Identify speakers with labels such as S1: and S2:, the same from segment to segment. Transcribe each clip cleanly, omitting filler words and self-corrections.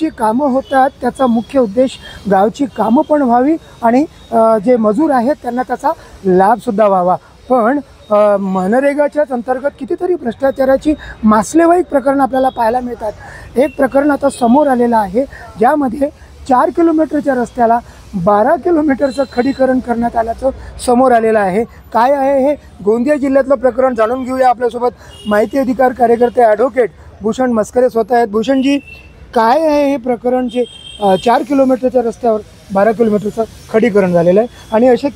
S1: गावची कामं होतात त्याचा मुख्य उद्देश गावची कामं पण व्हावी आणि जे मजूर आहेत त्यांना त्याचा लाभसुद्धा व्हावा। पण मनरेगाच्याच अंतर्गत कितीतरी भ्रष्टाचाराची मासलेवाईक प्रकरणं आपल्याला पाहायला मिळतात। एक प्रकरण आता समोर आलेलं आहे ज्यामध्ये 4 किलोमीटरच्या रस्त्याला 12 किलोमीटरचं खडीकरण करण्यात आल्याचं समोर आलेलं आहे। काय आहे हे गोंदिया जिल्ह्यातलं प्रकरण जाणून घेऊया। आपल्यासोबत माहिती अधिकार कार्यकर्ते ॲडव्होकेट भूषण मस्करे स्वतः आहेत। भूषणजी, काय आहे हे प्रकरण जे 4 किलोमीटरच्या रस्त्यावर 12 किलोमीटरचं खडीकरण झालेलं आहे आणि अशा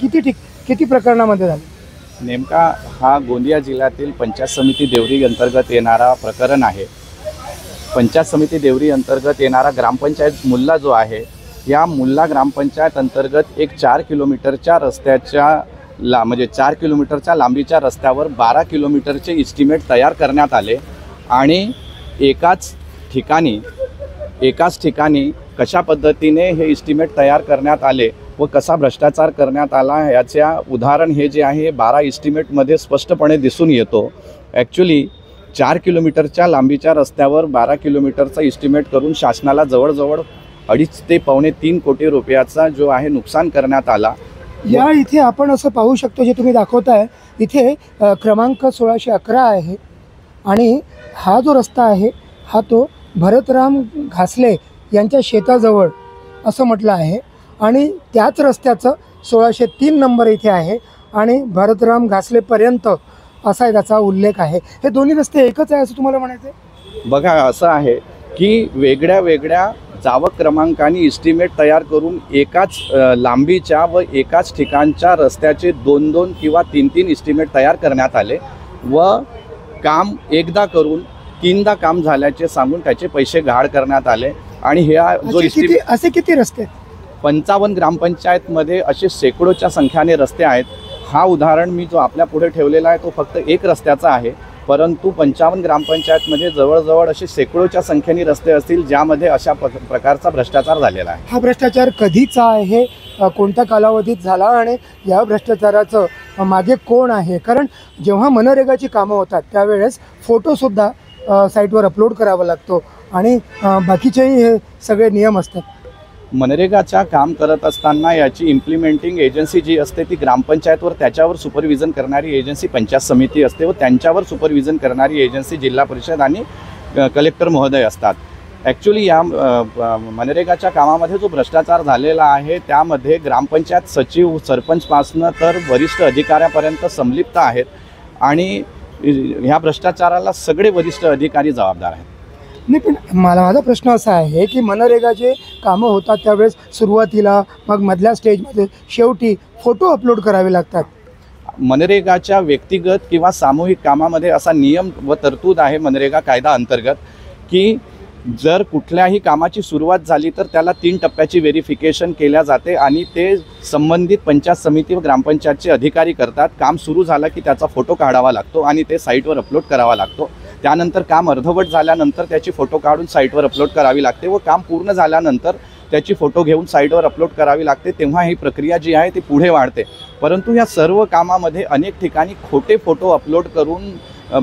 S1: किती प्रकरणामध्ये झाले?
S2: नेमका हा गोंदिया जिल्ह्यातील पंचायत समिती देवरी अंतर्गत येणारा प्रकरण आहे। पंचायत समिती देवरी अंतर्गत येणारा ग्रामपंचायत मुल्ला जो आहे, या मुल्ला ग्रामपंचायत अंतर्गत एक 4 किलोमीटरच्या रस्त्याच्या म्हणजे 4 किलोमीटरच्या लांबीच्या रस्त्यावर 12 किलोमीटरचे इस्टिमेट तयार करण्यात आले आणि एकाच ठिकाणी कशा पद्धतीने हे इस्टिमेट तयार करण्यात आले व कसा भ्रष्टाचार करण्यात आला याच्या उदाहरण हे जे आहे 12 इस्टिमेटमध्ये स्पष्टपणे दिसून येतो। ॲक्च्युली 4 किलोमीटरच्या लांबीच्या रस्त्यावर 12 किलोमीटरचा इस्टिमेट करून शासनाला जवळजवळ 2.5 ते 3 कोटी रुपयाचा जो आहे नुकसान करण्यात आला।
S1: या इथे आपण असं पाहू शकतो जे तुम्ही दाखवताय इथे क्रमांक 1611 आहे आणि हा जो रस्ता आहे हा तो भरतराम घासले यांच्या शेताजवळ असं म्हटलं आहे आणि त्याच रस्त्याचं 1603 नंबर इथे आहे आणि भरतराम घासलेपर्यंत असा त्याचा उल्लेख आहे। हे दोन्ही रस्ते एकच आहे असं तुम्हाला म्हणायचं आहे?
S2: बघा, असं आहे की वेगळ्या वेगळ्या जावक क्रमांकाने इस्टिमेट तयार करून एकाच लांबीच्या व एकाच ठिकाणच्या रस्त्याचे 2-2 किंवा 3-3 इस्टिमेट तयार करण्यात आले व काम एकदा करून 3दा काम झाल्याचे सांगून त्याचे पैसे गाळ करण्यात आले। आणि ह्या जो इस्टिमेट
S1: असे किती रस्ते?
S2: 55 ग्रामपंचायतमध्ये असे शेकडोच्या संख्येने रस्ते आहेत। हा उदाहरण मी जो आपल्या पुढे ठेवलेला आहे तो फक्त एक रस्त्याचा आहे, परंतु 55 ग्रामपंचायतमध्ये जवळजवळ असे शेकडोच्या संख्येने रस्ते असतील ज्यामध्ये अशा प्रकारचा भ्रष्टाचार झालेला आहे।
S1: हा भ्रष्टाचार कधीचा आहे, कोणत्या कालावधीत झाला आणि या भ्रष्टाचाराचं मागे कोण आहे? कारण जेव्हा मनरेगाची कामं होतात त्यावेळेस फोटोसुद्धा साईटवर अपलोड करावा लागतो आणि बाकीचेही हे सगळे नियम असतात।
S2: मनरेगाच्या काम करत असताना याची इम्प्लिमेंटिंग एजन्सी जी असते ती ग्रामपंचायतवर त्याच्यावर सुपरविजन करणारी एजन्सी पंचायत समिती असते व त्यांच्यावर सुपरविजन करणारी एजन्सी जिल्हा परिषद आणि कलेक्टर महोदय असतात। ॲक्च्युली या मनरेगाच्या कामामध्ये जो भ्रष्टाचार झालेला आहे त्यामध्ये ग्रामपंचायत सचिव सरपंचपासनं तर वरिष्ठ अधिकाऱ्यापर्यंत संलिप्त आहेत आणि ह्या भ्रष्टाचाराला सगळे वरिष्ठ अधिकारी जबाबदार आहेत।
S1: नाही, पण माझा प्रश्न असा आहे की मनरेगा जे कामं होतात त्यावेळेस सुरुवातीला मग मधल्या स्टेजमध्ये शेवटी फोटो अपलोड करावे लागतात।
S2: मनरेगाच्या व्यक्तिगत किंवा सामूहिक कामामध्ये असा नियम व तरतूद आहे मनरेगा कायदा अंतर्गत की जर कुठल्याही कामाची सुरुवात झाली तर त्याला 3 टप्प्याची व्हेरिफिकेशन केल्या जाते आणि ते संबंधित पंचायत समिती व ग्रामपंचायतचे अधिकारी करतात। काम सुरू झालं की त्याचा फोटो काढावा लागतो आणि ते साईटवर अपलोड करावा लागतो। त्यानंतर काम अर्धवट झाल्यानंतर त्याची फोटो काढून साईटवर अपलोड करावी लागते व काम पूर्ण झाल्यानंतर त्याची फोटो घेऊन साईटवर अपलोड करावी लागते। तेव्हा ही प्रक्रिया जी आहे ती पुढे वाढते। परंतु या सर्व कामामध्ये अनेक ठिकाणी खोटे फोटो अपलोड करून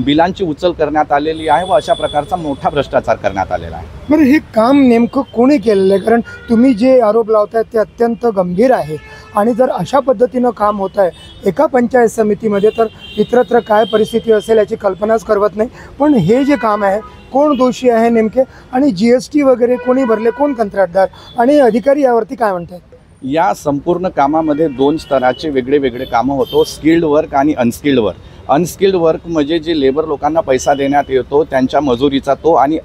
S2: बिलांची उचल करण्यात आलेली आहे व अशा प्रकारचा मोठा भ्रष्टाचार करण्यात आलेला आहे।
S1: बरं, हे काम नेमकं कोणी केलेलं आहे? कारण तुम्ही जे आरोप लावताय ते अत्यंत गंभीर आहे आणि जर अशा पद्धतीनं काम होत आहे एका पंचायत समितीमध्ये तर इतरत्र काय परिस्थिती असेल याची कल्पनाच करवत नाही। पण हे जे काम आहे कोण दोषी आहे नेमके आणि GST वगैरे कोणी भरले, कोण कंत्राटदार आणि अधिकारी यावरती काय म्हणतात?
S2: या संपूर्ण कामामध्ये 2 स्तराचे वेगळे वेगळे कामं होतो, स्किल्ड वर्क आणि अनस्किल्ड वर्क। अनस्किल्ड वर्क म्हणजे जे लेबर लोकांना पैसा देण्यात येतो त्यांच्या मजुरीचा तो आणि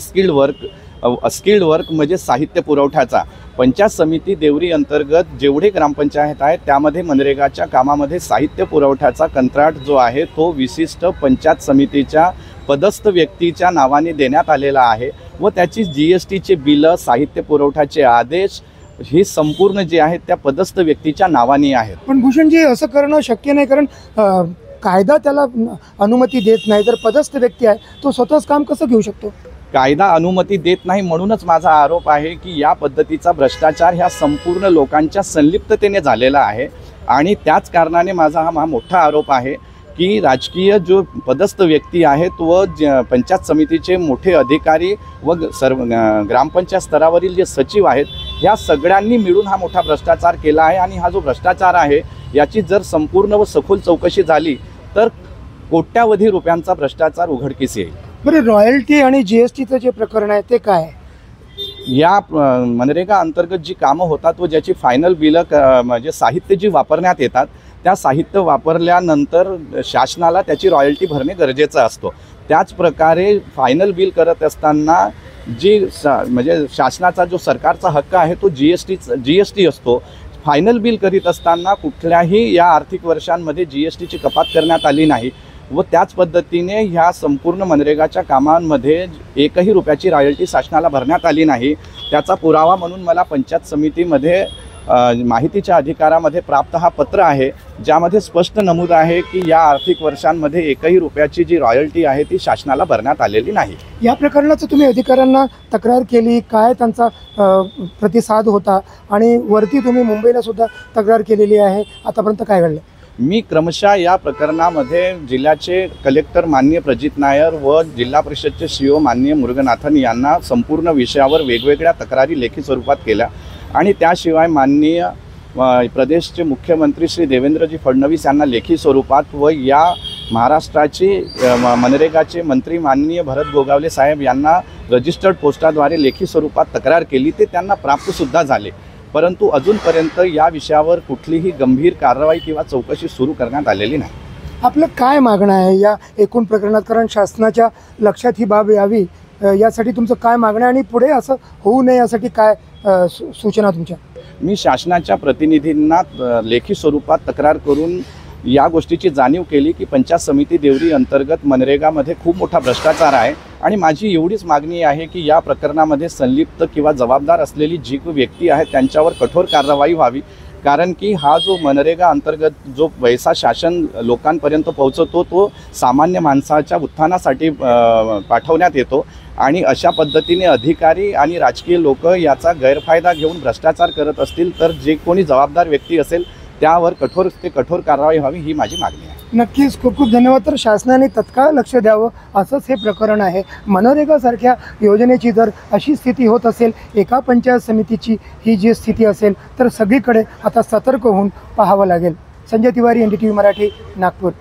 S2: स्किल्ड वर्क म्हणजे साहित्य पुरवठ्याचा। पंचायत समिती देवरी अंतर्गत जेवढे ग्रामपंचायत आहेत त्यामध्ये मनरेगाच्या कामामध्ये साहित्य पुरवठ्याचा कंत्राट जो आहे तो विशिष्ट पंचायत समितीच्या पदस्थ व्यक्तीच्या नावाने देण्यात आलेला आहे व त्याची GSTचे बिलं, साहित्य पुरवठ्याचे आदेश ही संपूर्ण जे आहेत त्या पदस्थ व्यक्तीच्या नावाने आहेत।
S1: पण भूषणजी, असं करणं शक्य नाही कारण कायदा त्याला अनुमती देत नाही। तर पदस्थ व्यक्ती आहे तो स्वतःच काम कसं घेऊ शकतो?
S2: कायदा अनुमती देत नाही म्हणूनच माझा आरोप आहे की या पद्धतीचा भ्रष्टाचार ह्या संपूर्ण लोकांच्या संलिप्ततेने झालेला आहे आणि त्याच कारणाने माझा हा मोठा आरोप आहे की राजकीय जो पदस्थ व्यक्ती आहेत व पंचायत समितीचे मोठे अधिकारी व ग्रामपंचायत स्तरावरील जे सचिव आहेत, ह्या सगळ्यांनी मिळून हा मोठा भ्रष्टाचार केला आहे. आणि हा जो भ्रष्टाचार आहे याची जर संपूर्ण व सखोल चौकशी झाली तर कोट्यावधी रुपयांचा भ्रष्टाचार उघडकीस येईल.
S1: बरं, रॉयल्टी आणि GSTचं जे प्रकरण आहे ते काय आहे?
S2: या मनरेगा अंतर्गत जी कामं होतात व ज्याची फायनल बिलं म्हणजे साहित्य जी वापरण्यात येतात, त्या साहित्य वापरल्यानंतर शासनाला त्याची रॉयल्टी भरणे गरजेचं असतो. त्याच प्रकारे फायनल बिल करत असताना म्हणजे शासनाचा जो सरकारचा हक्क आहे तो GST असतो. फायनल बिल करीत असताना कुठल्याही या आर्थिक वर्षांमध्ये GSTची कपात करण्यात आली नाही व त्याच पद्धतीने ह्या संपूर्ण मनरेगाच्या कामांमध्ये एकही रुपयाची रॉयल्टी शासनाला भरण्यात आली नाही. त्याचा पुरावा म्हणून मला पंचायत समितीमध्ये माहितीच्या अधिकारामध्ये प्राप्त हा पत्र आहे, ज्यामध्ये स्पष्ट नमूद आहे की या आर्थिक वर्षांमध्ये एकही रुपयाची जी रॉयल्टी आहे ती शासनाला भरण्यात आलेली नाही.
S1: या प्रकरणाचं तुम्ही अधिकाऱ्यांना तक्रार केली, काय त्यांचा प्रतिसाद होता? आणि वरती तुम्ही मुंबईला सुद्धा तक्रार केलेली आहे, आतापर्यंत काय घडलं?
S2: मी क्रमशः या प्रकरणामध्ये जिल्ह्याचे कलेक्टर माननीय प्रजित नायर व जिल्हा परिषदचे CO माननीय मुरुगनाथन यांना संपूर्ण विषयावर वेगवेगळ्या तक्रारी लेखी स्वरूपात केल्या. आणि त्याशिवाय माननीय प्रदेशचे मुख्यमंत्री श्री देवेंद्रजी फडणवीस यांना लेखी स्वरूपात व या महाराष्ट्राचे मनरेगाचे मंत्री माननीय भरत गोगावले साहेब यांना रजिस्टर्ड पोस्टाद्वारे लेखी स्वरूपात तक्रार केली. ते त्यांना प्राप्तसुद्धा झाले, परंतु अजूनपर्यंत या विषयावर कुठलीही गंभीर कारवाई किंवा चौकशी सुरू करण्यात आलेली नाही.
S1: आपलं काय मागणं आहे या एकूण प्रकरणात? कारण शासनाच्या लक्षात ही बाब यावी यासाठी तुमचं काय मागणं आहे आणि पुढे असं होऊ नये यासाठी काय सूचना तुमच्या?
S2: मी शासनाच्या प्रतिनिधींना लेखी स्वरूपात तक्रार करून या गोष्टीची जाणीव केली की पंचायत समिती देवरी अंतर्गत मनरेगामध्ये खूप मोठा भ्रष्टाचार आहे. आणि माझी एवढीच मागणी आहे की या प्रकरणामध्ये संलिप्त किंवा जबाबदार असलेली जी व्यक्ती आहे त्यांच्यावर कठोर कारवाई व्हावी. कारण की हा जो मनरेगा अंतर्गत जो पैसा शासन लोकांपर्यंत पोहोचवतो तो सामान्य माणसाच्या उत्थानासाठी पाठवण्यात येतो. आणि अशा पद्धतीने अधिकारी आणि राजकीय लोक याचा गैरफायदा घेऊन भ्रष्टाचार करत असतील तर जे कोणी जबाबदार व्यक्ती असेल त्यावर कठोर कारवाई व्हावी ही माझी मागणी आहे.
S1: नक्कीच, खूप खूप धन्यवाद. तर शासनाने तत्काळ लक्ष द्यावं असंच हे प्रकरण आहे. मनरेगासारख्या योजनेची जर अशी स्थिती होत असेल, एका पंचायत समितीची ही जी स्थिती असेल तर सगळीकडे आता सतर्क होऊन पाहावं लागेल. संजय तिवारी, NDTV मराठी, नागपूर.